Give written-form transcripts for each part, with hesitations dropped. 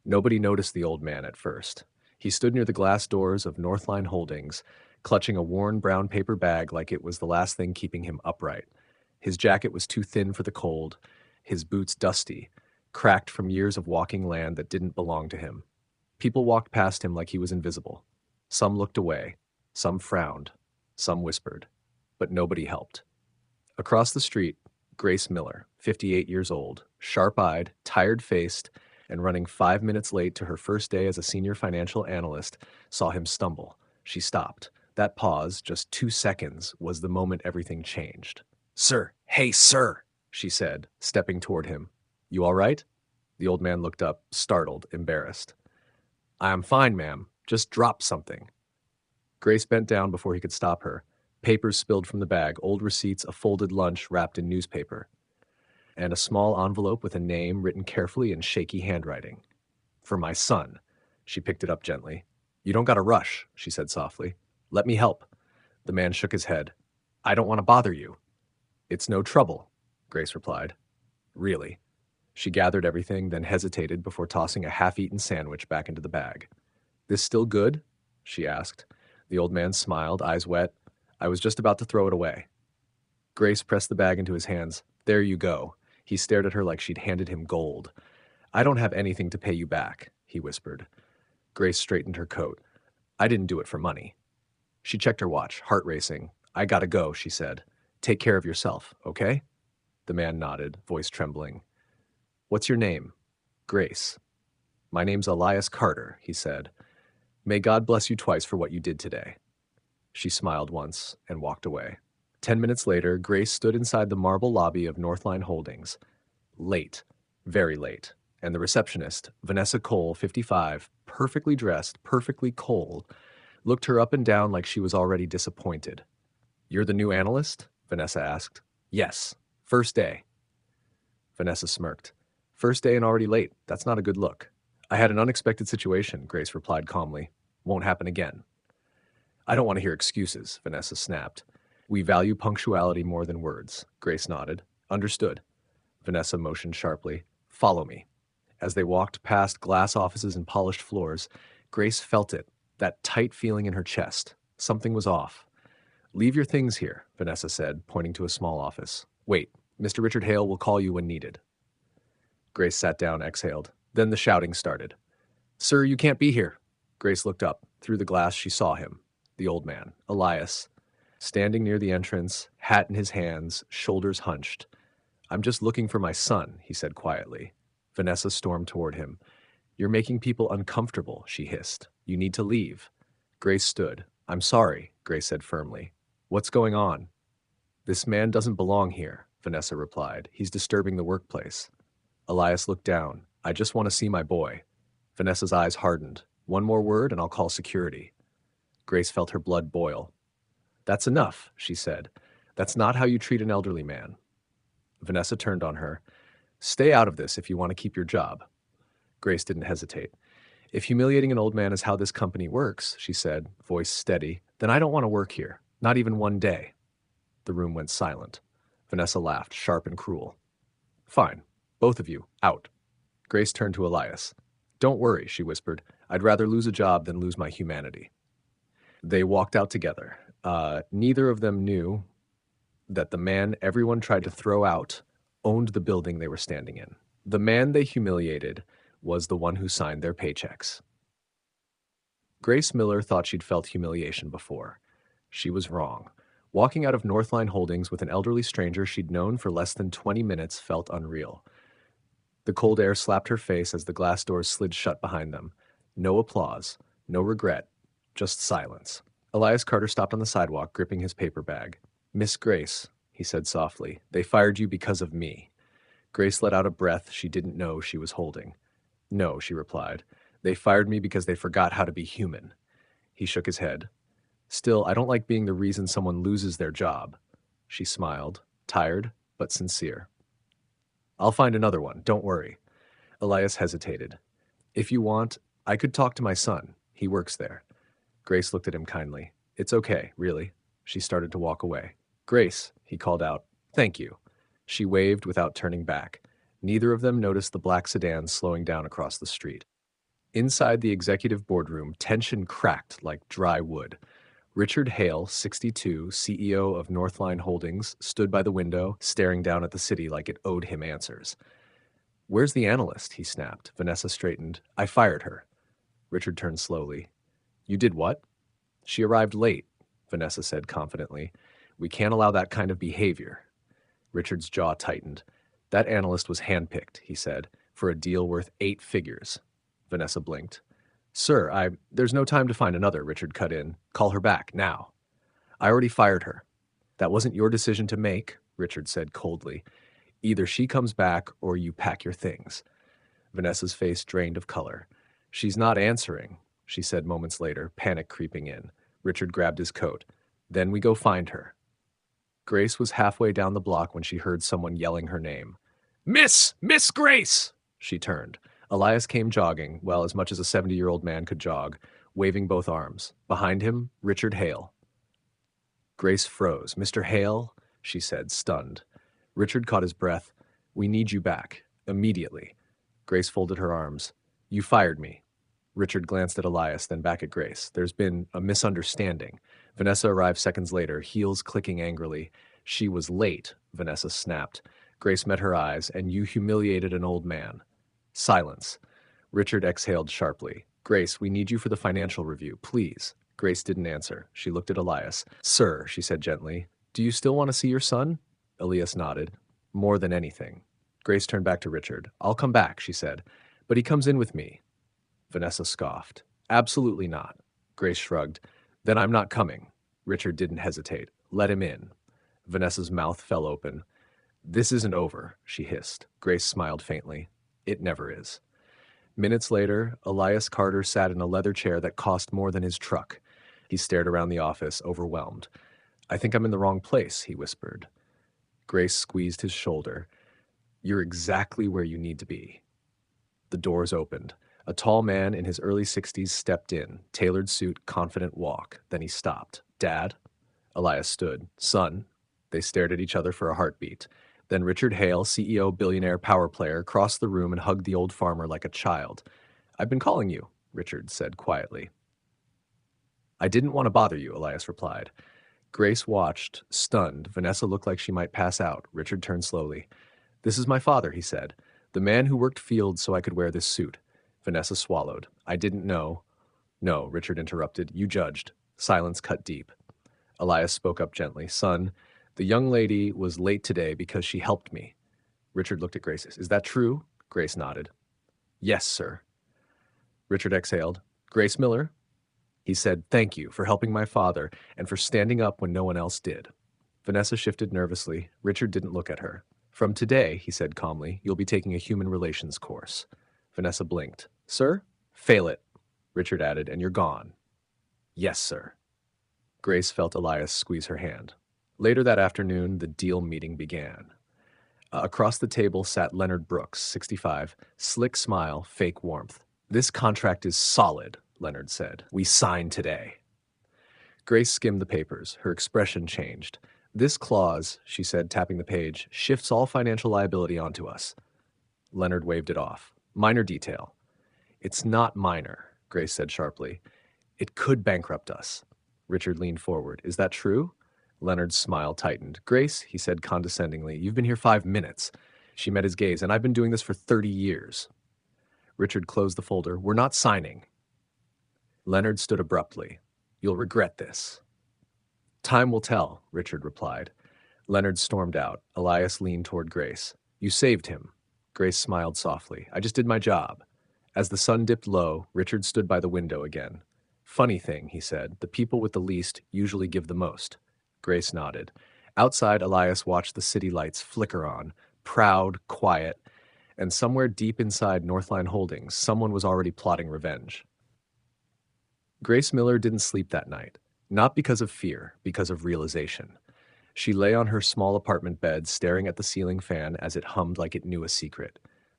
Nobody noticed the old man at first. He stood near the glass doors of Northline Holdings, clutching a worn brown paper bag like it was the last thing keeping him upright. His jacket was too thin for the cold, his boots dusty, cracked from years of walking land that didn't belong to him. People walked past him like he was invisible. Some looked away, some frowned, some whispered, but nobody helped. Across the street, Grace Miller, 58 years old, sharp-eyed, tired-faced, and running 5 minutes late to her first day as a senior financial analyst, saw him stumble. She stopped. That pause, just 2 seconds, was the moment everything changed. "Sir, hey, sir," she said, stepping toward him. "You all right?" The old man looked up, startled, embarrassed. "I am fine, ma'am. Just dropped something." Grace bent down before he could stop her. Papers spilled from the bag, old receipts, a folded lunch wrapped in newspaper, and a small envelope with a name written carefully in shaky handwriting. "For my son." She picked it up gently. "You don't gotta rush," she said softly. "Let me help." The man shook his head. "I don't want to bother you." "It's no trouble," Grace replied. "Really?" She gathered everything, then hesitated before tossing a half-eaten sandwich back into the bag. "This still good?" she asked. The old man smiled, eyes wet. "I was just about to throw it away." Grace pressed the bag into his hands. "There you go." He stared at her like she'd handed him gold. "I don't have anything to pay you back," he whispered. Grace straightened her coat. "I didn't do it for money." She checked her watch, heart racing. "I gotta go," she said. "Take care of yourself, okay?" The man nodded, voice trembling. "What's your name?" "Grace." "My name's Elias Carter," he said. "May God bless you twice for what you did today." She smiled once and walked away. 10 minutes later, Grace stood inside the marble lobby of Northline Holdings. Late, very late, and the receptionist, Vanessa Cole, 55, perfectly dressed, perfectly cold, looked her up and down like she was already disappointed. "You're the new analyst?" Vanessa asked. "Yes. First day." Vanessa smirked. "First day and already late. That's not a good look." "I had an unexpected situation," Grace replied calmly. "Won't happen again." "I don't want to hear excuses," Vanessa snapped. "We value punctuality more than words." Grace nodded. "Understood." Vanessa motioned sharply. "Follow me." As they walked past glass offices and polished floors, Grace felt it, that tight feeling in her chest. Something was off. "Leave your things here," Vanessa said, pointing to a small office. "Wait, Mr. Richard Hale will call you when needed." Grace sat down, exhaled. Then the shouting started. "Sir, you can't be here." Grace looked up. Through the glass, she saw him. The old man, Elias, standing near the entrance, hat in his hands, shoulders hunched. "I'm just looking for my son," he said quietly. Vanessa stormed toward him. "You're making people uncomfortable," she hissed. "You need to leave." Grace stood. "I'm sorry," Grace said firmly. "What's going on?" "This man doesn't belong here," Vanessa replied. "He's disturbing the workplace." Elias looked down. "I just want to see my boy." Vanessa's eyes hardened. "One more word and I'll call security." Grace felt her blood boil. "That's enough," she said. "That's not how you treat an elderly man." Vanessa turned on her. "Stay out of this if you want to keep your job." Grace didn't hesitate. "If humiliating an old man is how this company works," she said, voice steady, "then I don't want to work here. Not even one day." The room went silent. Vanessa laughed, sharp and cruel. "Fine. Both of you, out." Grace turned to Elias. "Don't worry," she whispered. "I'd rather lose a job than lose my humanity." They walked out together. Neither of them knew that the man everyone tried to throw out owned the building they were standing in. The man they humiliated was the one who signed their paychecks. Grace Miller thought she'd felt humiliation before. She was wrong. Walking out of Northline Holdings with an elderly stranger she'd known for less than 20 minutes felt unreal. The cold air slapped her face as the glass doors slid shut behind them. No applause, no regret, just silence. Elias Carter stopped on the sidewalk, gripping his paper bag. "Miss Grace," he said softly, "they fired you because of me." Grace let out a breath she didn't know she was holding. "No," she replied. "They fired me because they forgot how to be human." He shook his head. "Still, I don't like being the reason someone loses their job." She smiled, tired but sincere. "I'll find another one, don't worry." Elias hesitated. "If you want, I could talk to my son. He works there." Grace looked at him kindly. "It's okay, really." She started to walk away. "Grace," he called out. "Thank you." She waved without turning back. Neither of them noticed the black sedan slowing down across the street. Inside the executive boardroom, tension cracked like dry wood. Richard Hale, 62, CEO of Northline Holdings, stood by the window, staring down at the city like it owed him answers. "Where's the analyst?" he snapped. Vanessa straightened. "I fired her." Richard turned slowly. "You did what?" "She arrived late," Vanessa said confidently. "We can't allow that kind of behavior." Richard's jaw tightened. "That analyst was handpicked," he said, "for a deal worth 8 figures. Vanessa blinked. "Sir, there's no time to find another," Richard cut in. "Call her back, now." "I already fired her." "That wasn't your decision to make," Richard said coldly. "Either she comes back or you pack your things." Vanessa's face drained of color. "She's not answering," she said moments later, panic creeping in. Richard grabbed his coat. "Then we go find her." Grace was halfway down the block when she heard someone yelling her name. "Miss! Miss Grace!" She turned. Elias came jogging, well, as much as a 70-year-old man could jog, waving both arms. Behind him, Richard Hale. Grace froze. "Mr. Hale?" she said, stunned. Richard caught his breath. "We need you back. Immediately." Grace folded her arms. "You fired me." Richard glanced at Elias, then back at Grace. "There's been a misunderstanding." Vanessa arrived seconds later, heels clicking angrily. "She was late," Vanessa snapped. Grace met her eyes. "And you humiliated an old man." Silence. Richard exhaled sharply. "Grace, we need you for the financial review, please." Grace didn't answer. She looked at Elias. "Sir," she said gently, "do you still want to see your son?" Elias nodded. "More than anything." Grace turned back to Richard. "I'll come back," she said, "but he comes in with me." Vanessa scoffed. "Absolutely not." Grace shrugged. "Then I'm not coming." Richard didn't hesitate. "Let him in." Vanessa's mouth fell open. "This isn't over," she hissed. Grace smiled faintly. "It never is." Minutes later, Elias Carter sat in a leather chair that cost more than his truck. He stared around the office, overwhelmed. "I think I'm in the wrong place," he whispered. Grace squeezed his shoulder. "You're exactly where you need to be." The doors opened. A tall man in his early 60s stepped in, tailored suit, confident walk. Then he stopped. "Dad?" Elias stood. "Son?" They stared at each other for a heartbeat. Then Richard Hale, CEO, billionaire, power player, crossed the room and hugged the old farmer like a child. "I've been calling you," Richard said quietly. "I didn't want to bother you," Elias replied. Grace watched, stunned. Vanessa looked like she might pass out. Richard turned slowly. "This is my father," he said. "The man who worked fields so I could wear this suit." Vanessa swallowed. "I didn't know." "No," Richard interrupted. "You judged." Silence cut deep. Elias spoke up gently. "Son, the young lady was late today because she helped me." Richard looked at Grace. "Is that true?" Grace nodded. "Yes, sir." Richard exhaled. "Grace Miller?" He said, "Thank you for helping my father and for standing up when no one else did." Vanessa shifted nervously. Richard didn't look at her. "From today," he said calmly, "you'll be taking a human relations course." Vanessa blinked. "Sir?" "Fail it," Richard added, "and you're gone." "Yes, sir." Grace felt Elias squeeze her hand. Later that afternoon, the deal meeting began. Across the table sat Leonard Brooks, 65, slick smile, fake warmth. "This contract is solid," Leonard said. "We sign today." Grace skimmed the papers. Her expression changed. "This clause," she said, tapping the page, "shifts all financial liability onto us." Leonard waved it off. "Minor detail." "It's not minor," Grace said sharply. "It could bankrupt us." Richard leaned forward. "Is that true?" Leonard's smile tightened. "Grace," he said condescendingly, "you've been here 5 minutes." She met his gaze. "And I've been doing this for 30 years. Richard closed the folder. "We're not signing." Leonard stood abruptly. "You'll regret this." "Time will tell," Richard replied. Leonard stormed out. Elias leaned toward Grace. "You saved him." Grace smiled softly. "I just did my job." As the sun dipped low, Richard stood by the window again. "Funny thing," he said, "the people with the least usually give the most." Grace nodded. Outside, Elias watched the city lights flicker on, proud, quiet, and somewhere deep inside Northline Holdings, someone was already plotting revenge. Grace Miller didn't sleep that night, not because of fear, because of realization. She lay on her small apartment bed, staring at the ceiling fan as it hummed like it knew a secret.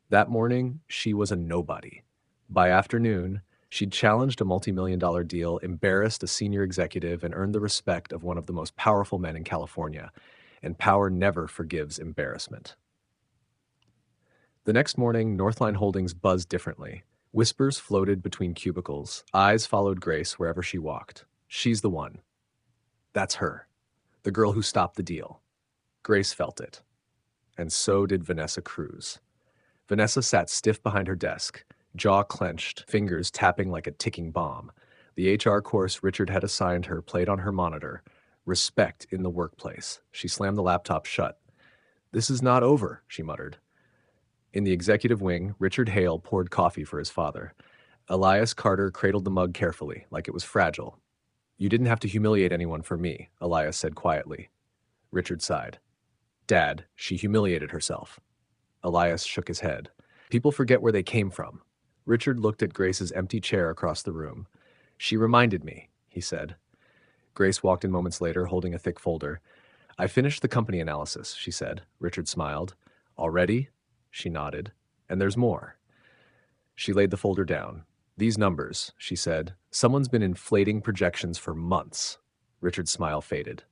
That morning, she was a nobody. By afternoon, she'd challenged a multi-million-dollar deal, embarrassed a senior executive, and earned the respect of one of the most powerful men in California. And power never forgives embarrassment. The next morning, Northline Holdings buzzed differently. Whispers floated between cubicles. Eyes followed Grace wherever she walked. She's the one. That's her. The girl who stopped the deal. Grace felt it. And so did Vanessa Cruz. Vanessa sat stiff behind her desk, jaw clenched, fingers tapping like a ticking bomb. The HR course Richard had assigned her played on her monitor. Respect in the workplace. She slammed the laptop shut. "This is not over," she muttered. In the executive wing, Richard Hale poured coffee for his father. Elias Carter cradled the mug carefully, like it was fragile. "You didn't have to humiliate anyone for me," Elias said quietly. Richard sighed. "Dad, she humiliated herself." Elias shook his head. "People forget where they came from." Richard looked at Grace's empty chair across the room. "She reminded me," he said. Grace walked in moments later, holding a thick folder. "I finished the company analysis," she said. Richard smiled. "Already?" She nodded. "And there's more." She laid the folder down. "These numbers," she said. "Someone's been inflating projections for months." Richard's smile faded.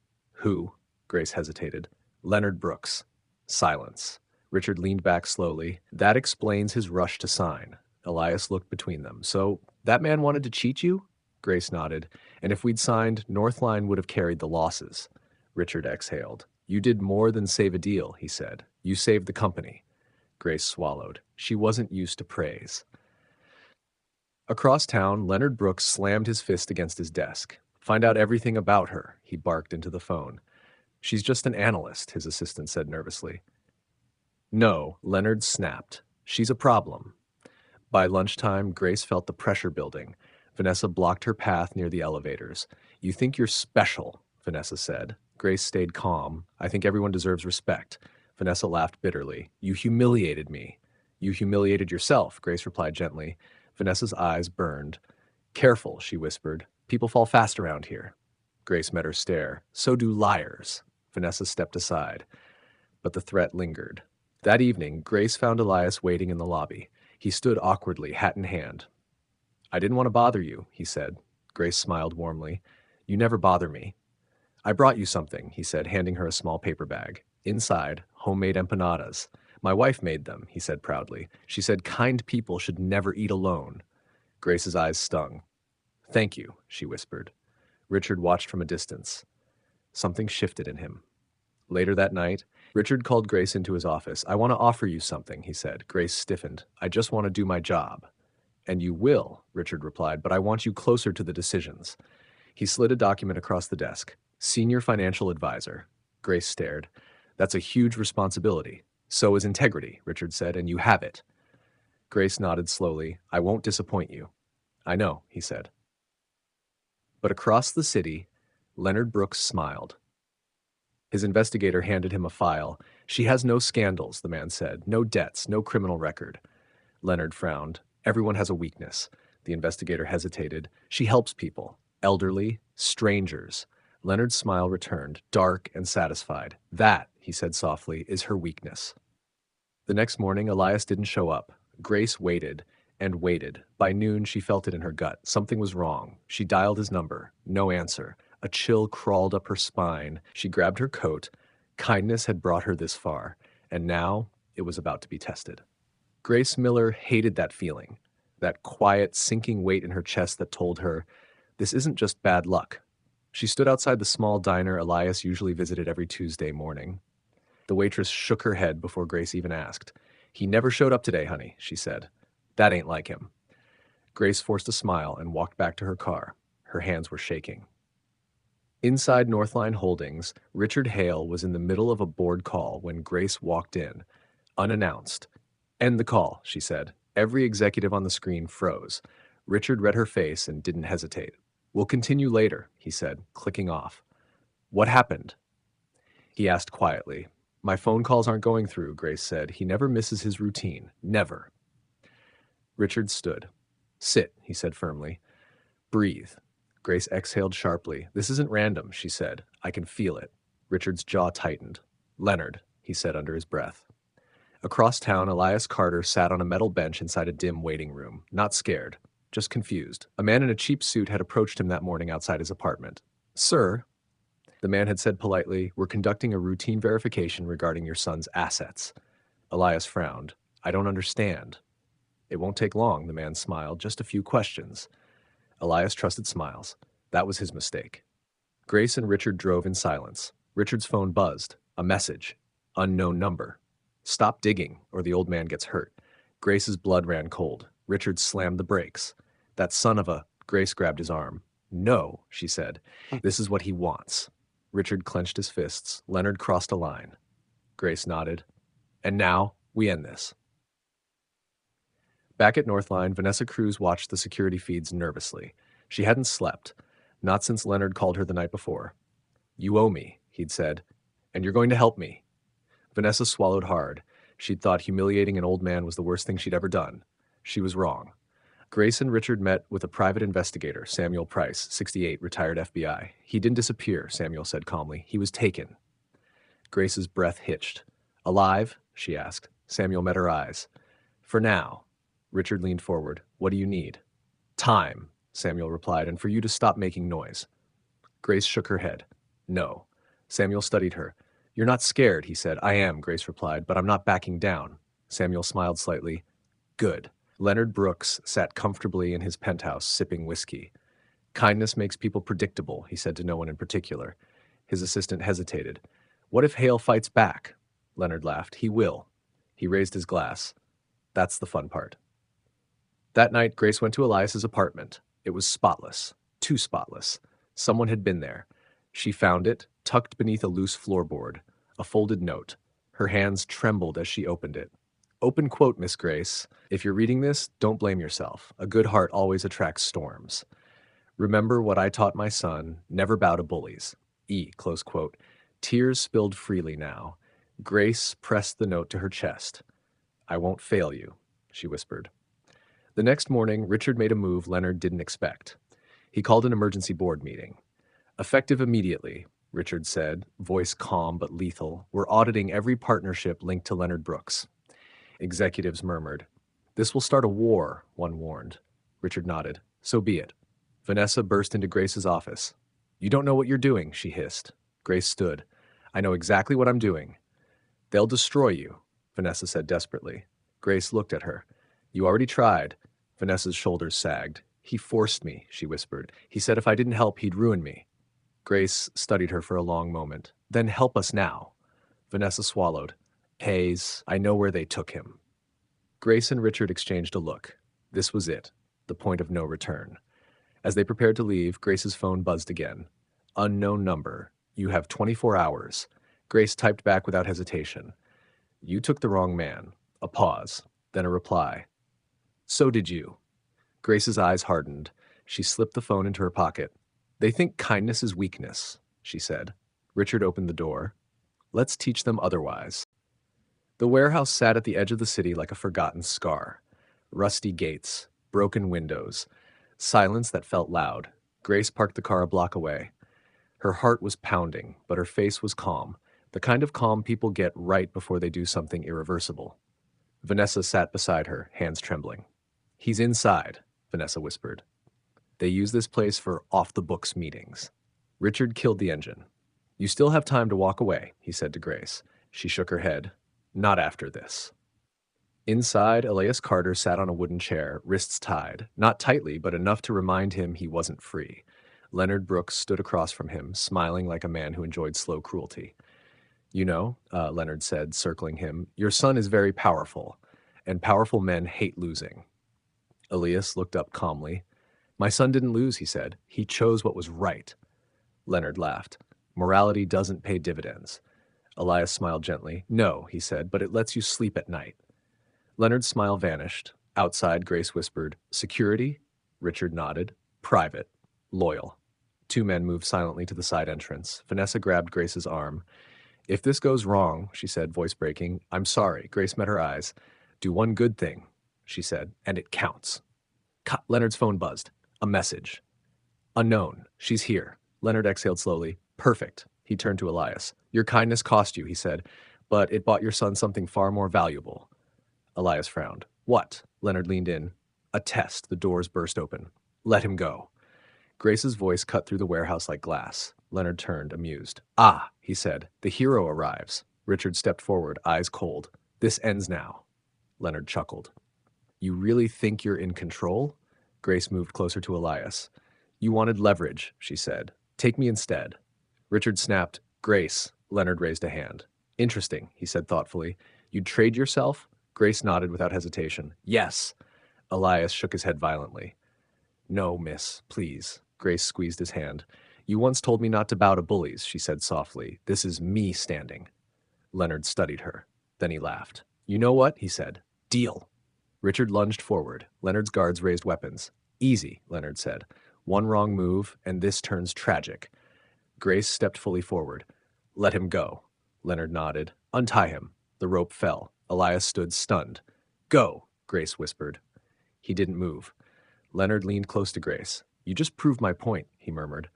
"Who?" Grace hesitated. "Leonard Brooks." Silence. Richard leaned back slowly. "That explains his rush to sign." Elias looked between them. "So, that man wanted to cheat you?" Grace nodded. "And if we'd signed, Northline would have carried the losses." Richard exhaled. "You did more than save a deal," he said. "You saved the company." Grace swallowed. She wasn't used to praise. Across town, Leonard Brooks slammed his fist against his desk. "Find out everything about her," he barked into the phone. "She's just an analyst," his assistant said nervously. "No," Leonard snapped. "She's a problem." By lunchtime, Grace felt the pressure building. Vanessa blocked her path near the elevators. "You think you're special," Vanessa said. Grace stayed calm. "I think everyone deserves respect." Vanessa laughed bitterly. "You humiliated me." "You humiliated yourself," Grace replied gently. Vanessa's eyes burned. "Careful," she whispered. "People fall fast around here." Grace met her stare. "So do liars." Vanessa stepped aside. But the threat lingered. That evening, Grace found Elias waiting in the lobby. He stood awkwardly, hat in hand. "I didn't want to bother you," he said. Grace smiled warmly. "You never bother me." "I brought you something," he said, handing her a small paper bag. Inside, homemade empanadas. "My wife made them," he said proudly. "She said kind people should never eat alone." Grace's eyes stung. "Thank you," she whispered. Richard watched from a distance. Something shifted in him. Later that night, Richard called Grace into his office. "I want to offer you something," he said. Grace stiffened. "I just want to do my job." "And you will," Richard replied, "but I want you closer to the decisions." He slid a document across the desk. "Senior financial advisor." Grace stared. "That's a huge responsibility." "So is integrity," Richard said, "and you have it." Grace nodded slowly. "I won't disappoint you." "I know," he said. But across the city, Leonard Brooks smiled. His investigator handed him a file. "She has no scandals," the man said. "No debts, no criminal record." Leonard frowned. "Everyone has a weakness." The investigator hesitated. "She helps people. Elderly, strangers." Leonard's smile returned, dark and satisfied. "That," he said softly, "is her weakness." The next morning, Elias didn't show up. Grace waited and waited. By noon, she felt it in her gut. Something was wrong. She dialed his number. No answer. A chill crawled up her spine. She grabbed her coat. Kindness had brought her this far, and now it was about to be tested. Grace Miller hated that feeling, that quiet, sinking weight in her chest that told her, this isn't just bad luck. She stood outside the small diner Elias usually visited every Tuesday morning. The waitress shook her head before Grace even asked. "He never showed up today, honey," she said. "That ain't like him." Grace forced a smile and walked back to her car. Her hands were shaking. Inside Northline Holdings, Richard Hale was in the middle of a board call when Grace walked in, unannounced. "End the call," she said. Every executive on the screen froze. Richard read her face and didn't hesitate. "We'll continue later," he said, clicking off. "What happened?" He asked quietly. "My phone calls aren't going through," Grace said. "He never misses his routine. Never." Richard stood. "Sit," he said firmly. "Breathe." Grace exhaled sharply. "This isn't random," she said. "I can feel it." Richard's jaw tightened. "Leonard," he said under his breath. Across town, Elias Carter sat on a metal bench inside a dim waiting room, not scared, just confused. A man in a cheap suit had approached him that morning outside his apartment. "Sir," the man had said politely, "we're conducting a routine verification regarding your son's assets." Elias frowned. "I don't understand." It won't take long, the man smiled. Just a few questions. Elias trusted smiles. That was his mistake. Grace and Richard drove in silence. Richard's phone buzzed. A message. Unknown number. Stop digging, or the old man gets hurt. Grace's blood ran cold. Richard slammed the brakes. That son of a... Grace grabbed his arm. No, she said. This is what he wants. Richard clenched his fists. Leonard crossed a line. Grace nodded. And now, we end this. Back at Northline, Vanessa Cruz watched the security feeds nervously. She hadn't slept. Not since Leonard called her the night before. You owe me, he'd said. And you're going to help me. Vanessa swallowed hard. She'd thought humiliating an old man was the worst thing she'd ever done. She was wrong. Grace and Richard met with a private investigator, Samuel Price, 68, retired FBI. He didn't disappear, Samuel said calmly. He was taken. Grace's breath hitched. Alive? She asked. Samuel met her eyes. For now. Richard leaned forward. What do you need? Time, Samuel replied, and for you to stop making noise. Grace shook her head. No. Samuel studied her. You're not scared, he said. I am, Grace replied, but I'm not backing down. Samuel smiled slightly. Good. Leonard Brooks sat comfortably in his penthouse, sipping whiskey. Kindness makes people predictable, he said to no one in particular. His assistant hesitated. What if Hale fights back? Leonard laughed. He will. He raised his glass. That's the fun part. That night, Grace went to Elias's apartment. It was spotless. Too spotless. Someone had been there. She found it, tucked beneath a loose floorboard. A folded note. Her hands trembled as she opened it. Open quote, Miss Grace. If you're reading this, don't blame yourself. A good heart always attracts storms. Remember what I taught my son, never bow to bullies. E, close quote. Tears spilled freely now. Grace pressed the note to her chest. I won't fail you, she whispered. The next morning, Richard made a move Leonard didn't expect. He called an emergency board meeting. Effective immediately, Richard said, voice calm but lethal, we're auditing every partnership linked to Leonard Brooks. Executives murmured. This will start a war, one warned. Richard nodded. So be it. Vanessa burst into Grace's office. You don't know what you're doing, she hissed. Grace stood. I know exactly what I'm doing. They'll destroy you, Vanessa said desperately. Grace looked at her. You already tried. Vanessa's shoulders sagged. He forced me, she whispered. He said if I didn't help, he'd ruin me. Grace studied her for a long moment. Then help us now. Vanessa swallowed. Hayes, I know where they took him. Grace and Richard exchanged a look. This was it, the point of no return. As they prepared to leave, Grace's phone buzzed again. Unknown number. You have 24 hours. Grace typed back without hesitation. You took the wrong man. A pause, then a reply. So did you. Grace's eyes hardened. She slipped the phone into her pocket. They think kindness is weakness, she said. Richard opened the door. Let's teach them otherwise. The warehouse sat at the edge of the city like a forgotten scar. Rusty gates, broken windows, silence that felt loud. Grace parked the car a block away. Her heart was pounding, but her face was calm, the kind of calm people get right before they do something irreversible. Vanessa sat beside her, hands trembling. He's inside, Vanessa whispered. They use this place for off-the-books meetings. Richard killed the engine. You still have time to walk away, he said to Grace. She shook her head. Not after this. Inside, Elias Carter sat on a wooden chair, wrists tied, not tightly, but enough to remind him he wasn't free. Leonard Brooks stood across from him, smiling like a man who enjoyed slow cruelty. You know, Leonard said, circling him, your son is very powerful, and powerful men hate losing. Elias looked up calmly. My son didn't lose, he said. He chose what was right. Leonard laughed. Morality doesn't pay dividends. Elias smiled gently. No, he said, but it lets you sleep at night. Leonard's smile vanished. Outside, Grace whispered, security? Richard nodded. Private. Loyal. Two men moved silently to the side entrance. Vanessa grabbed Grace's arm. If this goes wrong, she said, voice breaking, I'm sorry. Grace met her eyes. Do one good thing, she said, and it counts. Leonard's phone buzzed. A message. Unknown. She's here. Leonard exhaled slowly. Perfect. He turned to Elias. Your kindness cost you, he said, but it bought your son something far more valuable. Elias frowned. What? Leonard leaned in. A test. The doors burst open. Let him go. Grace's voice cut through the warehouse like glass. Leonard turned, amused. Ah, he said. The hero arrives. Richard stepped forward, eyes cold. This ends now. Leonard chuckled. You really think you're in control? Grace moved closer to Elias. You wanted leverage, she said. Take me instead. Richard snapped, Grace. Leonard raised a hand. Interesting, he said thoughtfully. You'd trade yourself? Grace nodded without hesitation. Yes. Elias shook his head violently. No, miss, please. Grace squeezed his hand. You once told me not to bow to bullies, she said softly. This is me standing. Leonard studied her. Then he laughed. You know what? He said. Deal. Richard lunged forward. Leonard's guards raised weapons. Easy, Leonard said. One wrong move, and this turns tragic. Grace stepped fully forward. Let him go. Leonard nodded. Untie him. The rope fell. Elias stood stunned. Go, Grace whispered. He didn't move. Leonard leaned close to Grace. You just proved my point, he murmured.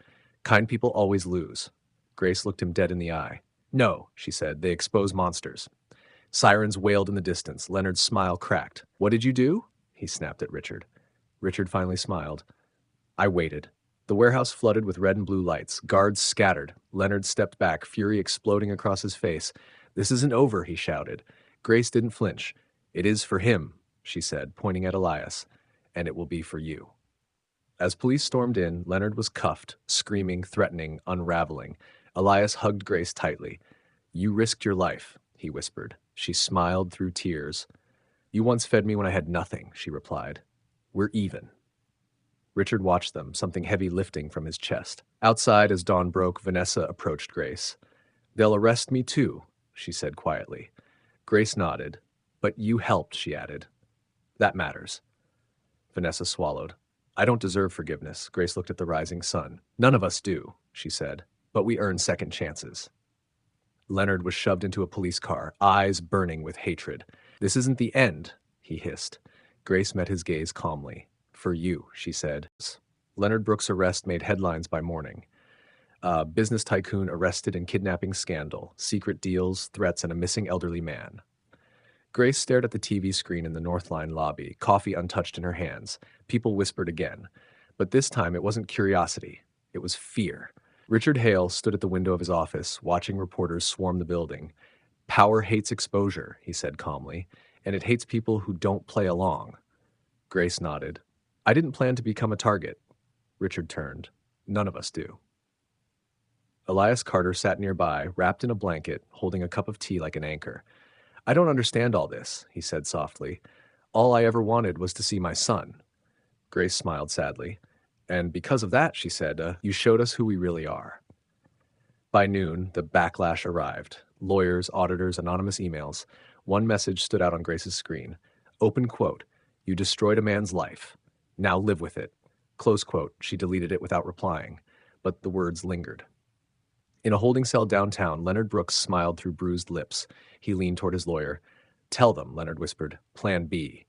Kind people always lose. Grace looked him dead in the eye. No, she said. They expose monsters. Sirens wailed in the distance. Leonard's smile cracked. What did you do? He snapped at Richard. Richard finally smiled. I waited. The warehouse flooded with red and blue lights. Guards scattered. Leonard stepped back, fury exploding across his face. This isn't over, he shouted. Grace didn't flinch. It is for him, she said, pointing at Elias. And it will be for you. As police stormed in, Leonard was cuffed, screaming, threatening, unraveling. Elias hugged Grace tightly. You risked your life, he whispered. She smiled through tears. You once fed me when I had nothing, she replied. We're even. Richard watched them, something heavy lifting from his chest. Outside, as dawn broke, Vanessa approached Grace. They'll arrest me too, she said quietly. Grace nodded. But you helped, she added. That matters. Vanessa swallowed. I don't deserve forgiveness. Grace looked at the rising sun. None of us do, she said. But we earn second chances. Leonard was shoved into a police car, eyes burning with hatred. This isn't the end, he hissed. Grace met his gaze calmly. For you, she said. Leonard Brooks' arrest made headlines by morning. Business tycoon arrested in kidnapping scandal, secret deals, threats, and a missing elderly man. Grace stared at the TV screen in the Northline lobby, coffee untouched in her hands. People whispered again. But this time it wasn't curiosity. It was fear. Richard Hale stood at the window of his office, watching reporters swarm the building. Power hates exposure, he said calmly, and it hates people who don't play along. Grace nodded. I didn't plan to become a target. Richard turned. None of us do. Elias Carter sat nearby, wrapped in a blanket, holding a cup of tea like an anchor. I don't understand all this, he said softly. All I ever wanted was to see my son. Grace smiled sadly. And because of that, she said, you showed us who we really are. By noon, the backlash arrived. Lawyers, auditors, anonymous emails. One message stood out on Grace's screen. Open quote. You destroyed a man's life. Now live with it. Close quote. She deleted it without replying, but the words lingered. In a holding cell downtown, Leonard Brooks smiled through bruised lips. He leaned toward his lawyer. Tell them, Leonard whispered. Plan B.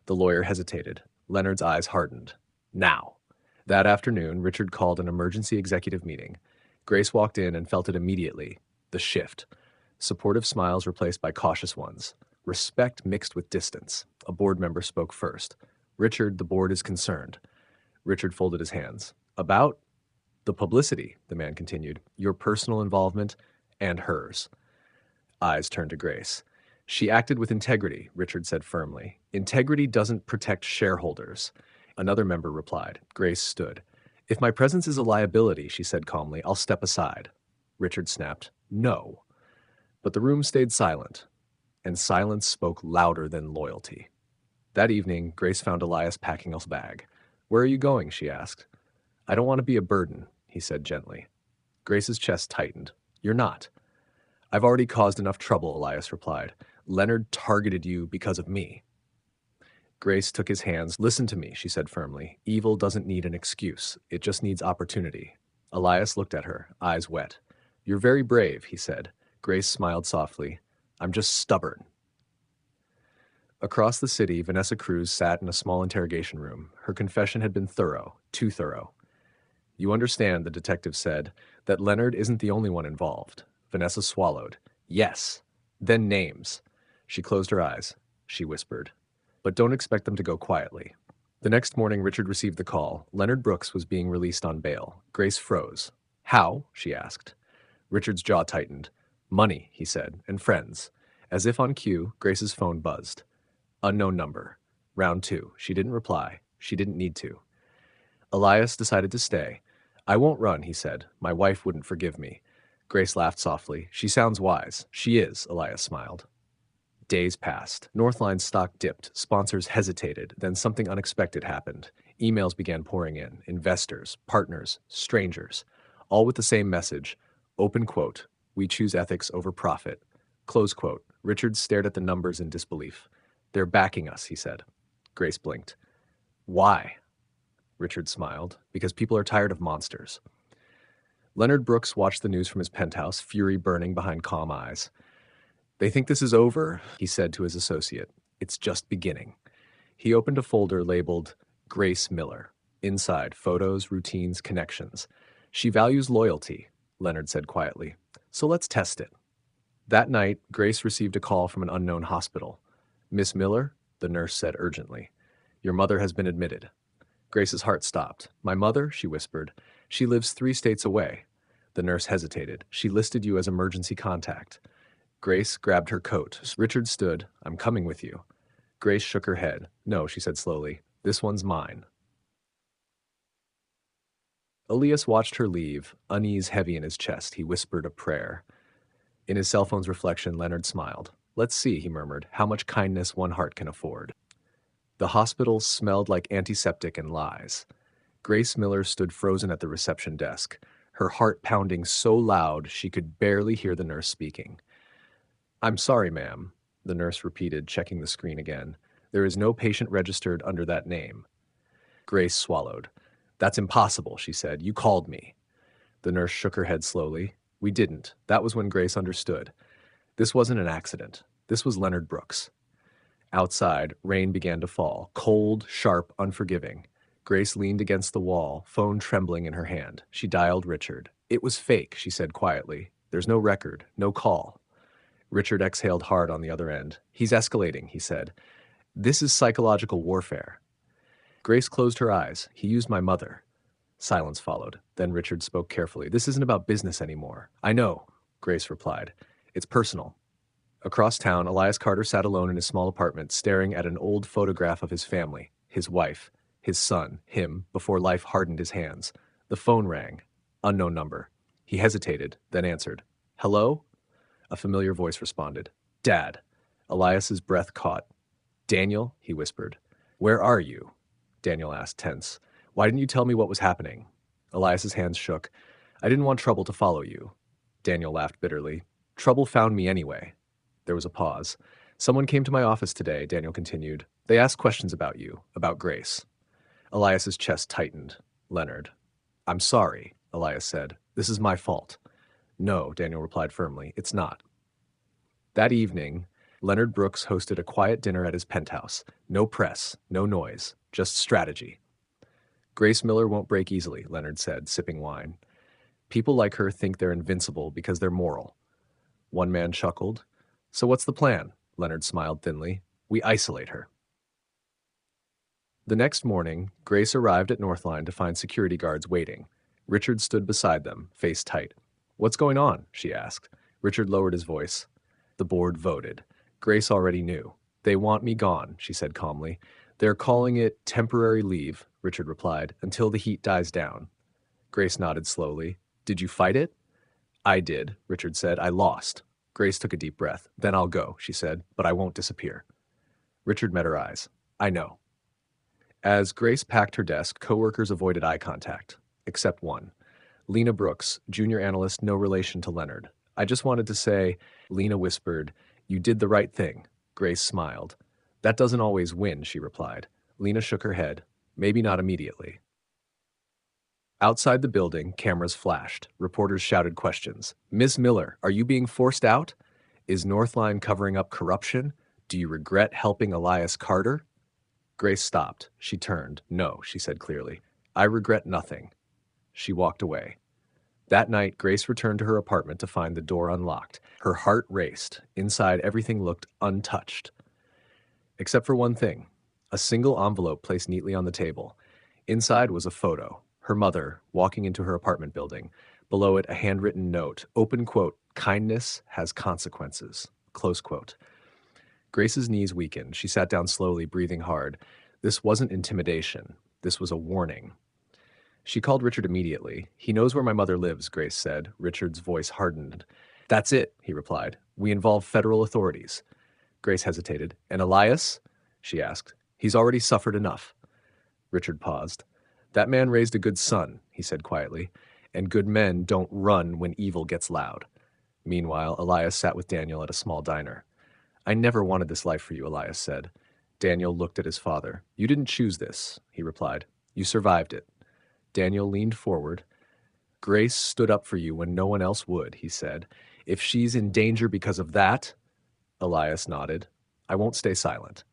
The lawyer hesitated. Leonard's eyes hardened. Now. That afternoon, Richard called an emergency executive meeting. Grace walked in and felt it immediately. The shift. Supportive smiles replaced by cautious ones. Respect mixed with distance. A board member spoke first. Richard, the board is concerned. Richard folded his hands. About? The publicity, the man continued. Your personal involvement and hers. Eyes turned to Grace. She acted with integrity, Richard said firmly. Integrity doesn't protect shareholders. Another member replied. Grace stood. If my presence is a liability, she said calmly, I'll step aside. Richard snapped. No. But the room stayed silent, and silence spoke louder than loyalty. That evening, Grace found Elias packing his bag. Where are you going? She asked. I don't want to be a burden, he said gently. Grace's chest tightened. You're not. I've already caused enough trouble, Elias replied. Leonard targeted you because of me. Grace took his hands. Listen to me, she said firmly. Evil doesn't need an excuse. It just needs opportunity. Elias looked at her, eyes wet. You're very brave, he said. Grace smiled softly. I'm just stubborn. Across the city, Vanessa Cruz sat in a small interrogation room. Her confession had been thorough, too thorough. You understand, the detective said, that Leonard isn't the only one involved. Vanessa swallowed. Yes. Then names. She closed her eyes. She whispered. But don't expect them to go quietly. The next morning, Richard received the call. Leonard Brooks was being released on bail. Grace froze. How? She asked. Richard's jaw tightened. Money, he said, and friends. As if on cue, Grace's phone buzzed. Unknown number. Round two. She didn't reply. She didn't need to. Elias decided to stay. I won't run, he said. My wife wouldn't forgive me. Grace laughed softly. She sounds wise. She is, Elias smiled. Days passed. Northline's stock dipped. Sponsors hesitated. Then something unexpected happened. Emails began pouring in. Investors, partners, strangers. All with the same message. Open quote. We choose ethics over profit. Close quote. Richard stared at the numbers in disbelief. They're backing us, he said. Grace blinked. Why? Richard smiled. Because people are tired of monsters. Leonard Brooks watched the news from his penthouse, fury burning behind calm eyes. They think this is over, he said to his associate. It's just beginning. He opened a folder labeled Grace Miller. Inside, photos, routines, connections. She values loyalty, Leonard said quietly. So let's test it. That night, Grace received a call from an unknown hospital. Miss Miller, the nurse said urgently. Your mother has been admitted. Grace's heart stopped. My mother, she whispered. She lives 3 states away. The nurse hesitated. She listed you as emergency contact. Grace grabbed her coat. Richard stood. I'm coming with you. Grace shook her head. No, she said slowly. This one's mine. Elias watched her leave, unease heavy in his chest. He whispered a prayer. In his cell phone's reflection, Leonard smiled. Let's see, he murmured, how much kindness one heart can afford. The hospital smelled like antiseptic and lies. Grace Miller stood frozen at the reception desk, her heart pounding so loud she could barely hear the nurse speaking. I'm sorry, ma'am, the nurse repeated, checking the screen again. There is no patient registered under that name. Grace swallowed. That's impossible, she said. You called me. The nurse shook her head slowly. We didn't. That was when Grace understood. This wasn't an accident. This was Leonard Brooks. Outside, rain began to fall, cold, sharp, unforgiving. Grace leaned against the wall, phone trembling in her hand. She dialed Richard. It was fake, she said quietly. There's no record, no call. Richard exhaled hard on the other end. He's escalating, he said. This is psychological warfare. Grace closed her eyes. He used my mother. Silence followed. Then Richard spoke carefully. This isn't about business anymore. I know, Grace replied. It's personal. Across town, Elias Carter sat alone in his small apartment, staring at an old photograph of his family, his wife, his son, him, before life hardened his hands. The phone rang. Unknown number. He hesitated, then answered. Hello? A familiar voice responded. Dad. Elias's breath caught. Daniel, he whispered. Where are you? Daniel asked, tense. Why didn't you tell me what was happening? Elias's hands shook. I didn't want trouble to follow you. Daniel laughed bitterly. Trouble found me anyway. There was a pause. Someone came to my office today, Daniel continued. They asked questions about you, about Grace. Elias's chest tightened. Leonard. I'm sorry, Elias said. This is my fault. No, Daniel replied firmly, it's not. That evening, Leonard Brooks hosted a quiet dinner at his penthouse. No press, no noise, just strategy. Grace Miller won't break easily, Leonard said, sipping wine. People like her think they're invincible because they're moral. One man chuckled. So what's the plan? Leonard smiled thinly. We isolate her. The next morning, Grace arrived at Northline to find security guards waiting. Richard stood beside them, face tight. What's going on? She asked. Richard lowered his voice. The board voted. Grace already knew. They want me gone, she said calmly. They're calling it temporary leave, Richard replied, until the heat dies down. Grace nodded slowly. Did you fight it? I did, Richard said. I lost. Grace took a deep breath. Then I'll go, she said, but I won't disappear. Richard met her eyes. I know. As Grace packed her desk, coworkers avoided eye contact, except one. Lena Brooks, junior analyst, no relation to Leonard. I just wanted to say, Lena whispered, you did the right thing. Grace smiled. That doesn't always win, she replied. Lena shook her head. Maybe not immediately. Outside the building, cameras flashed. Reporters shouted questions. Ms. Miller, are you being forced out? Is Northline covering up corruption? Do you regret helping Elias Carter? Grace stopped. She turned. No, she said clearly. I regret nothing. She walked away. That night, Grace returned to her apartment to find the door unlocked. Her heart raced. Inside, everything looked untouched. Except for one thing. A single envelope placed neatly on the table. Inside was a photo. Her mother, walking into her apartment building. Below it, a handwritten note. Open quote, kindness has consequences. Close quote. Grace's knees weakened. She sat down slowly, breathing hard. This wasn't intimidation. This was a warning. She called Richard immediately. "He knows where my mother lives," Grace said. Richard's voice hardened. "That's it," he replied. "We involve federal authorities." Grace hesitated. "And Elias?" she asked. "He's already suffered enough." Richard paused. "That man raised a good son," he said quietly, "and good men don't run when evil gets loud." Meanwhile, Elias sat with Daniel at a small diner. "I never wanted this life for you," Elias said. Daniel looked at his father. "You didn't choose this," he replied. "You survived it." Daniel leaned forward. "Grace stood up for you when no one else would," he said. "If she's in danger because of that—" Elias nodded. "I won't stay silent."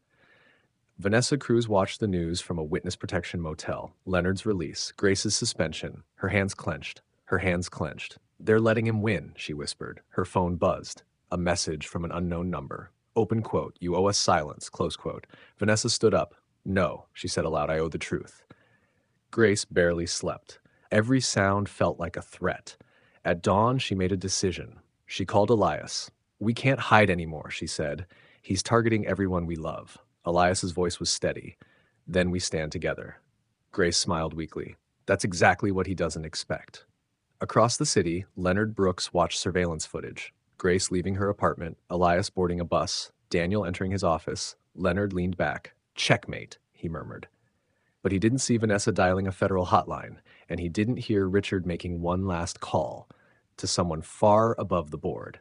Vanessa Cruz watched the news from a witness protection motel. Leonard's release, Grace's suspension. Her hands clenched. Her hands clenched. "They're letting him win," she whispered. Her phone buzzed. A message from an unknown number. Open quote, "You owe us silence," close quote. Vanessa stood up. "No," she said aloud, "I owe the truth." Grace barely slept. Every sound felt like a threat. At dawn, she made a decision. She called Elias. "We can't hide anymore," she said. "He's targeting everyone we love." Elias's voice was steady. "Then we stand together." Grace smiled weakly. "That's exactly what he doesn't expect." Across the city, Leonard Brooks watched surveillance footage. Grace leaving her apartment, Elias boarding a bus, Daniel entering his office. Leonard leaned back. "Checkmate," he murmured. But he didn't see Vanessa dialing a federal hotline, and he didn't hear Richard making one last call to someone far above the board.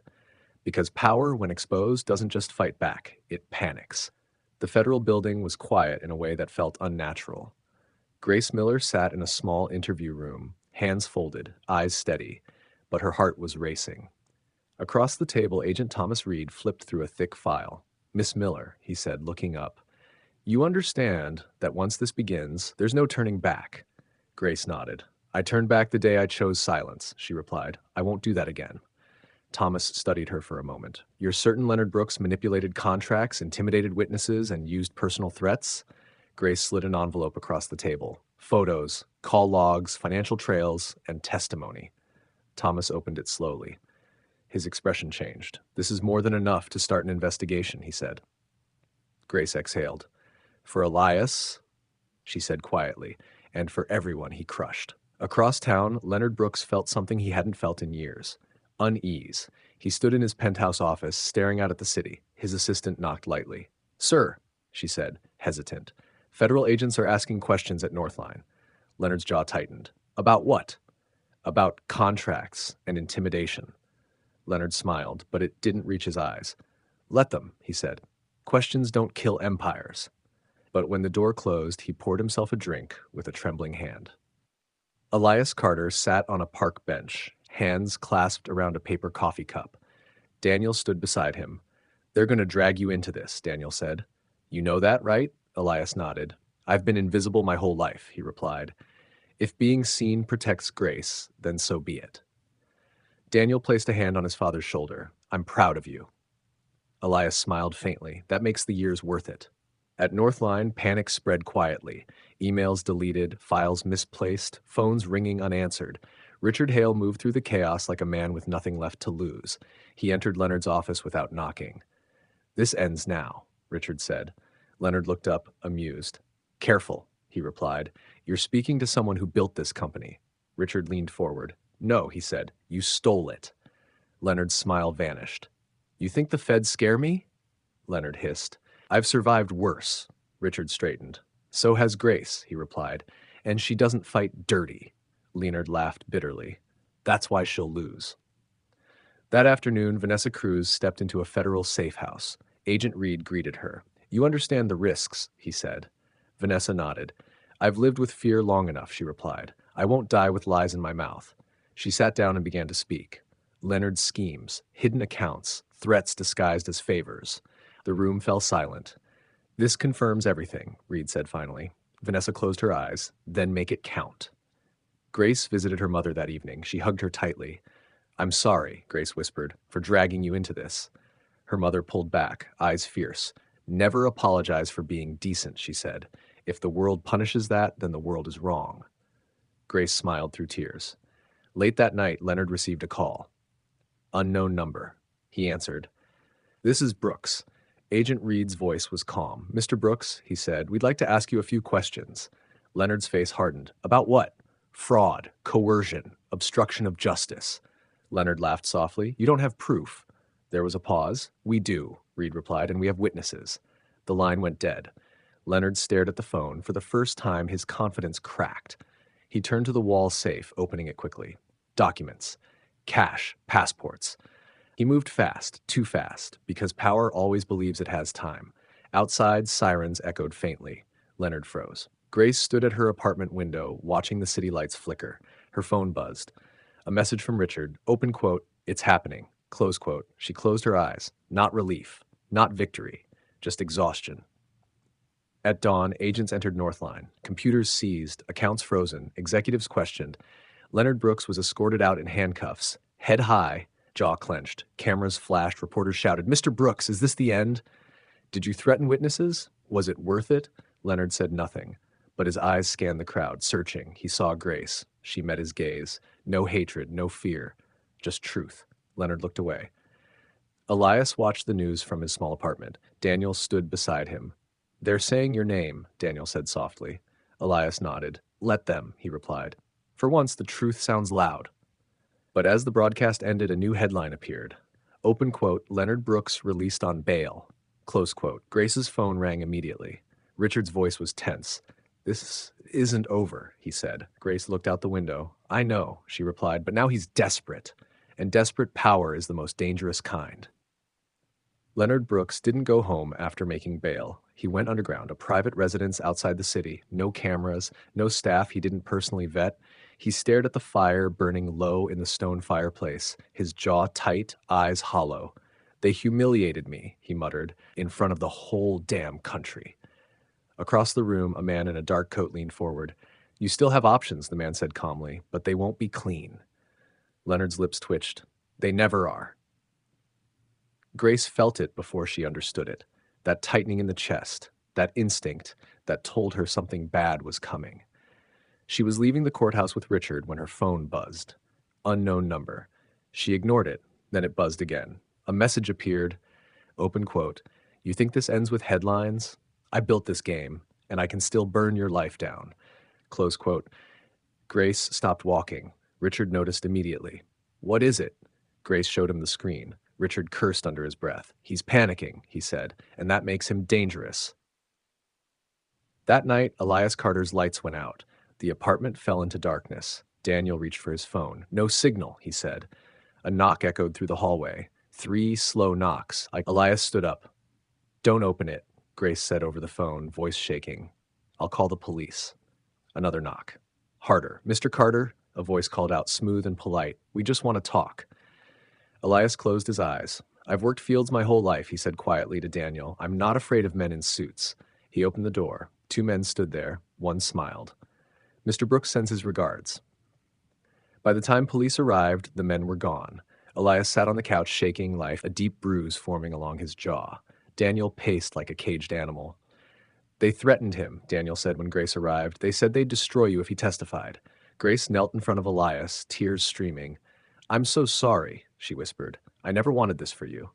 Because power, when exposed, doesn't just fight back, it panics. The federal building was quiet in a way that felt unnatural. Grace Miller sat in a small interview room, hands folded, eyes steady, but her heart was racing. Across the table, Agent Thomas Reed flipped through a thick file. "Miss Miller," he said, looking up, "you understand that once this begins, there's no turning back." Grace nodded. "I turned back the day I chose silence," she replied. "I won't do that again." Thomas studied her for a moment. "You're certain Leonard Brooks manipulated contracts, intimidated witnesses, and used personal threats?" Grace slid an envelope across the table. "Photos, call logs, financial trails, and testimony." Thomas opened it slowly. His expression changed. "This is more than enough to start an investigation," he said. Grace exhaled. "For Elias," she said quietly, "and for everyone he crushed." Across town, Leonard Brooks felt something he hadn't felt in years. Unease. He stood in his penthouse office, staring out at the city. His assistant knocked lightly. "Sir," she said, hesitant. "Federal agents are asking questions at Northline." Leonard's jaw tightened. "About what?" "About contracts and intimidation." Leonard smiled, but it didn't reach his eyes. "Let them," he said. "Questions don't kill empires." But when the door closed, he poured himself a drink with a trembling hand. Elias Carter sat on a park bench, hands clasped around a paper coffee cup. Daniel stood beside him. "They're going to drag you into this," Daniel said. "You know that, right?" Elias nodded. "I've been invisible my whole life," he replied. "If being seen protects Grace, then so be it." Daniel placed a hand on his father's shoulder. "I'm proud of you." Elias smiled faintly. "That makes the years worth it." At Northline, panic spread quietly. Emails deleted, files misplaced, phones ringing unanswered. Richard Hale moved through the chaos like a man with nothing left to lose. He entered Leonard's office without knocking. "This ends now," Richard said. Leonard looked up, amused. "Careful," he replied. "You're speaking to someone who built this company." Richard leaned forward. "No," he said. "You stole it." Leonard's smile vanished. "You think the feds scare me?" Leonard hissed. "I've survived worse." Richard straightened. "So has Grace," he replied. "And she doesn't fight dirty." Leonard laughed bitterly. "That's why she'll lose." That afternoon, Vanessa Cruz stepped into a federal safe house. Agent Reed greeted her. "You understand the risks," he said. Vanessa nodded. "I've lived with fear long enough," she replied. "I won't die with lies in my mouth." She sat down and began to speak. Leonard's schemes, hidden accounts, threats disguised as favors. The room fell silent. "This confirms everything," Reed said finally. Vanessa closed her eyes. "Then make it count." Grace visited her mother that evening. She hugged her tightly. "I'm sorry," Grace whispered, "for dragging you into this." Her mother pulled back, eyes fierce. "Never apologize for being decent," she said. "If the world punishes that, then the world is wrong." Grace smiled through tears. Late that night, Leonard received a call. Unknown number. He answered. "This is Brooks. Agent Reed's voice was calm. "Mr. Brooks," he said, "we'd like to ask you a few questions." Leonard's face hardened. "About what?" "Fraud, coercion, obstruction of justice." Leonard laughed softly. "You don't have proof." There was a pause. "We do," Reed replied, "and we have witnesses." The line went dead. Leonard stared at the phone. For the first time, his confidence cracked. He turned to the wall safe, opening it quickly. Documents. Cash. Passports. He moved fast, too fast, because power always believes it has time. Outside, sirens echoed faintly. Leonard froze. Grace stood at her apartment window, watching the city lights flicker. Her phone buzzed. A message from Richard. Open quote, "It's happening." Close quote. She closed her eyes. Not relief. Not victory. Just exhaustion. At dawn, agents entered Northline. Computers seized, accounts frozen, executives questioned. Leonard Brooks was escorted out in handcuffs, head high, jaw clenched. Cameras flashed, reporters shouted, "Mr. Brooks, is this the end?" "Did you threaten witnesses? Was it worth it?" Leonard said nothing, but his eyes scanned the crowd, searching. He saw Grace. She met his gaze. No hatred, no fear, just truth. Leonard looked away. Elias watched the news from his small apartment. Daniel stood beside him. "They're saying your name," Daniel said softly. Elias nodded. "Let them," he replied. "For once, the truth sounds loud." But as the broadcast ended, a new headline appeared. Open quote, "Leonard Brooks released on bail." Close quote. Grace's phone rang immediately. Richard's voice was tense. "This isn't over," he said. Grace looked out the window. "I know," she replied, "but now he's desperate. And desperate power is the most dangerous kind." Leonard Brooks didn't go home after making bail. He went underground, a private residence outside the city. No cameras, no staff he didn't personally vet. He stared at the fire burning low in the stone fireplace, his jaw tight, eyes hollow. "They humiliated me," he muttered, "in front of the whole damn country." Across the room, a man in a dark coat leaned forward. "You still have options," the man said calmly, "but they won't be clean." Leonard's lips twitched. "They never are." Grace felt it before she understood it. That tightening in the chest, that instinct that told her something bad was coming. She was leaving the courthouse with Richard when her phone buzzed. Unknown number. She ignored it, then it buzzed again. A message appeared. Open quote, "You think this ends with headlines? I built this game, and I can still burn your life down." Close quote. Grace stopped walking. Richard noticed immediately. "What is it?" Grace showed him the screen. Richard cursed under his breath. "He's panicking," he said, "and that makes him dangerous." That night, Elias Carter's lights went out. The apartment fell into darkness. Daniel reached for his phone. "No signal," he said. A knock echoed through the hallway. 3 slow knocks. Elias stood up. "Don't open it," Grace said over the phone, voice shaking. "I'll call the police." Another knock. Harder. "Mr. Carter," a voice called out, smooth and polite. "We just want to talk." Elias closed his eyes. "I've worked fields my whole life," he said quietly to Daniel. "I'm not afraid of men in suits." He opened the door. 2 men stood there. One smiled. "Mr. Brooks sends his regards." By the time police arrived, the men were gone. Elias sat on the couch shaking, life, a deep bruise forming along his jaw. Daniel paced like a caged animal. "They threatened him," Daniel said when Grace arrived. "They said they'd destroy you if he testified." Grace knelt in front of Elias, tears streaming. "I'm so sorry," she whispered. "I never wanted this for you."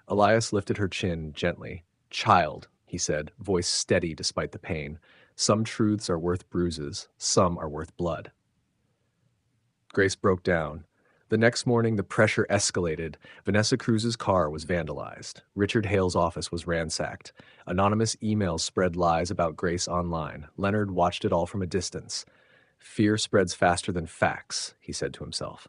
Elias lifted her chin gently. "Child," he said, voice steady despite the pain. "Some truths are worth bruises. Some are worth blood." Grace broke down. The next morning, the pressure escalated. Vanessa Cruz's car was vandalized. Richard Hale's office was ransacked. Anonymous emails spread lies about Grace online. Leonard watched it all from a distance. "Fear spreads faster than facts," he said to himself.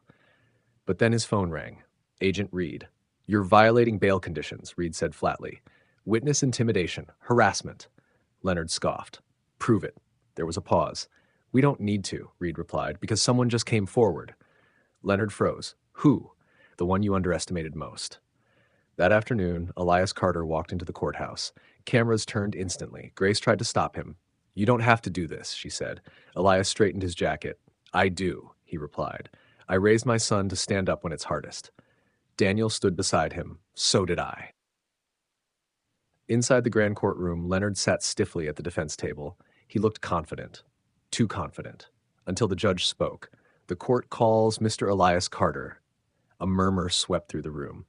But then his phone rang. Agent Reed. "You're violating bail conditions," Reed said flatly. "Witness intimidation, harassment." Leonard scoffed. "Prove it." There was a pause. "We don't need to," Reed replied, "because someone just came forward." Leonard froze. "Who?" "The one you underestimated most." That afternoon, Elias Carter walked into the courthouse. Cameras turned instantly. Grace tried to stop him. "You don't have to do this," she said. Elias straightened his jacket. "I do," he replied. "I raised my son to stand up when it's hardest." Daniel stood beside him. "So did I." Inside the grand courtroom, Leonard sat stiffly at the defense table. He looked confident. Too confident. Until the judge spoke. "The court calls Mr. Elias Carter." A murmur swept through the room.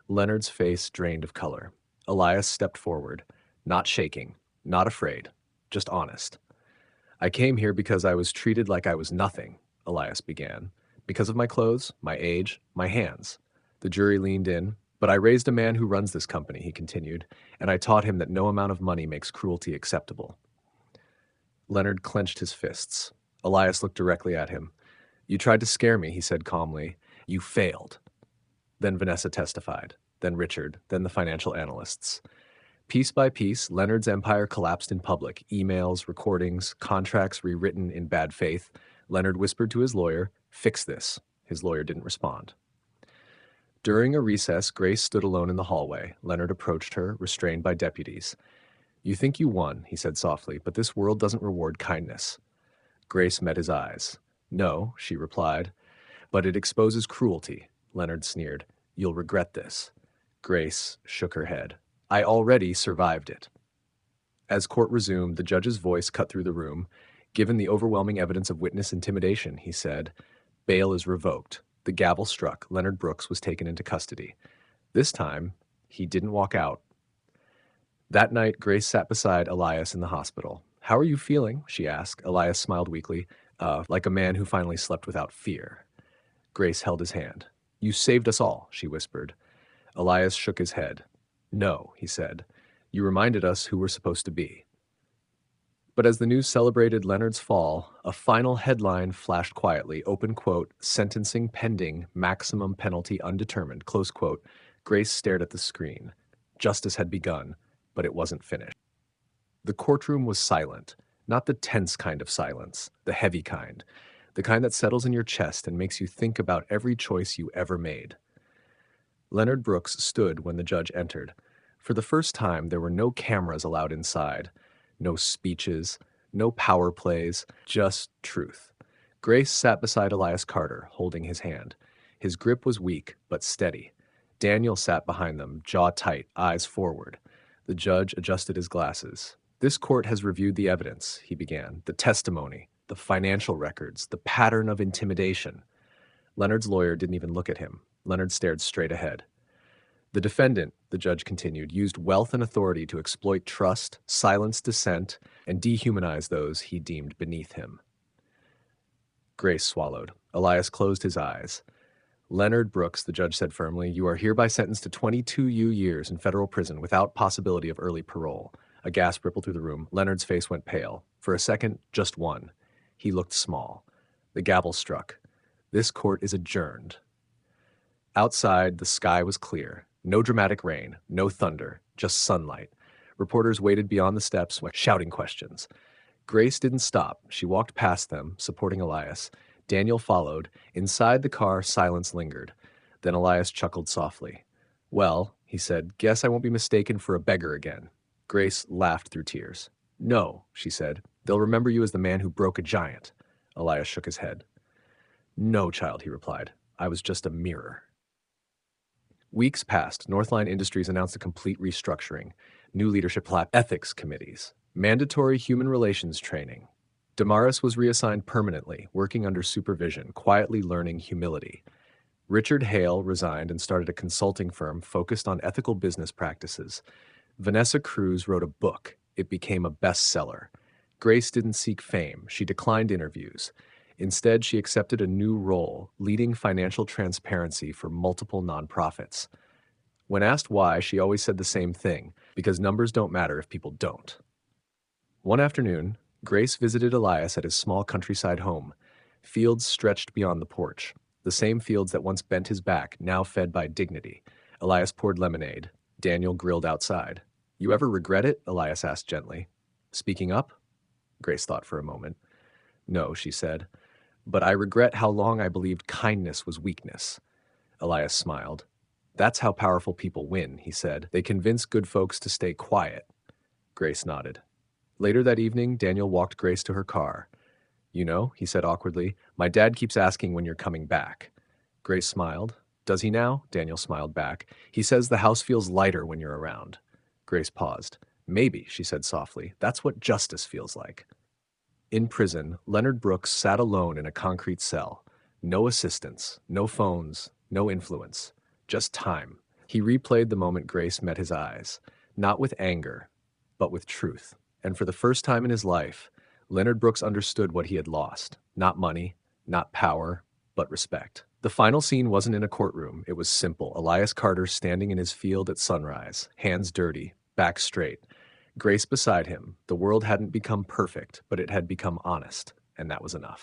Leonard's face drained of color. Elias stepped forward, not shaking, not afraid, just honest. I came here because I was treated like I was nothing, Elias began. Because of my clothes, my age, my hands. The jury leaned in. But I raised a man who runs this company, he continued, and I taught him that no amount of money makes cruelty acceptable. Leonard clenched his fists. Elias looked directly at him. You tried to scare me, he said calmly. You failed. Then Vanessa testified. Then Richard. Then the financial analysts. Piece by piece, Leonard's empire collapsed in public. Emails, recordings, contracts rewritten in bad faith. Leonard whispered to his lawyer, "Fix this." His lawyer didn't respond. During a recess, Grace stood alone in the hallway. Leonard approached her, restrained by deputies. You think you won, he said softly, but this world doesn't reward kindness. Grace met his eyes. No, she replied, but it exposes cruelty. Leonard sneered. You'll regret this. Grace shook her head. I already survived it. As court resumed, the judge's voice cut through the room. Given the overwhelming evidence of witness intimidation, he said, bail is revoked. The gavel struck. Leonard Brooks was taken into custody. This time, he didn't walk out. That night, Grace sat beside Elias in the hospital. How are you feeling? She asked. Elias smiled weakly, like a man who finally slept without fear. Grace held his hand. You saved us all, she whispered. Elias shook his head. No, he said. You reminded us who we're supposed to be. But as the news celebrated Leonard's fall, a final headline flashed quietly, open quote, sentencing pending, maximum penalty undetermined, close quote. Grace stared at the screen. Justice had begun, but it wasn't finished. The courtroom was silent, not the tense kind of silence, the heavy kind, the kind that settles in your chest and makes you think about every choice you ever made. Leonard Brooks stood when the judge entered. For the first time, there were no cameras allowed inside. No speeches, no power plays, just truth. Grace sat beside Elias Carter, holding his hand. His grip was weak, but steady. Daniel sat behind them, jaw tight, eyes forward. The judge adjusted his glasses. This court has reviewed the evidence, he began, the testimony, the financial records, the pattern of intimidation. Leonard's lawyer didn't even look at him. Leonard stared straight ahead. The defendant, the judge continued, used wealth and authority to exploit trust, silence dissent, and dehumanize those he deemed beneath him. Grace swallowed. Elias closed his eyes. Leonard Brooks, the judge said firmly, you are hereby sentenced to 22 years in federal prison without possibility of early parole. A gasp rippled through the room. Leonard's face went pale. For a second, just one. He looked small. The gavel struck. This court is adjourned. Outside, the sky was clear. No dramatic rain, no thunder, just sunlight. Reporters waited beyond the steps, shouting questions. Grace didn't stop. She walked past them, supporting Elias. Daniel followed. Inside the car, silence lingered. Then Elias chuckled softly. Well, he said, guess I won't be mistaken for a beggar again. Grace laughed through tears. No, she said. They'll remember you as the man who broke a giant. Elias shook his head. No, child, he replied. I was just a mirror. Weeks passed. Northline Industries announced a complete restructuring. New leadership ethics committees. Mandatory human relations training. Damaris was reassigned permanently, working under supervision, quietly learning humility. Richard Hale resigned and started a consulting firm focused on ethical business practices. Vanessa Cruz wrote a book. It became a bestseller. Grace didn't seek fame. She declined interviews. Instead, she accepted a new role, leading financial transparency for multiple nonprofits. When asked why, she always said the same thing, because numbers don't matter if people don't. One afternoon, Grace visited Elias at his small countryside home. Fields stretched beyond the porch, the same fields that once bent his back, now fed by dignity. Elias poured lemonade. Daniel grilled outside. You ever regret it? Elias asked gently. Speaking up? Grace thought for a moment. No, she said. But I regret how long I believed kindness was weakness. Elias smiled. That's how powerful people win, he said. They convince good folks to stay quiet. Grace nodded. Later that evening, Daniel walked Grace to her car. You know, he said awkwardly, my dad keeps asking when you're coming back. Grace smiled. Does he now? Daniel smiled back. He says the house feels lighter when you're around. Grace paused. Maybe, she said softly. That's what justice feels like. In prison, Leonard Brooks sat alone in a concrete cell. No assistants, no phones, no influence. Just time. He replayed the moment Grace met his eyes, not with anger, but with truth. And for the first time in his life, Leonard Brooks understood what he had lost. Not money, not power, but respect. The final scene wasn't in a courtroom. It was simple. Elias Carter standing in his field at sunrise, hands dirty, back straight. Grace beside him. The world hadn't become perfect, but it had become honest, and that was enough.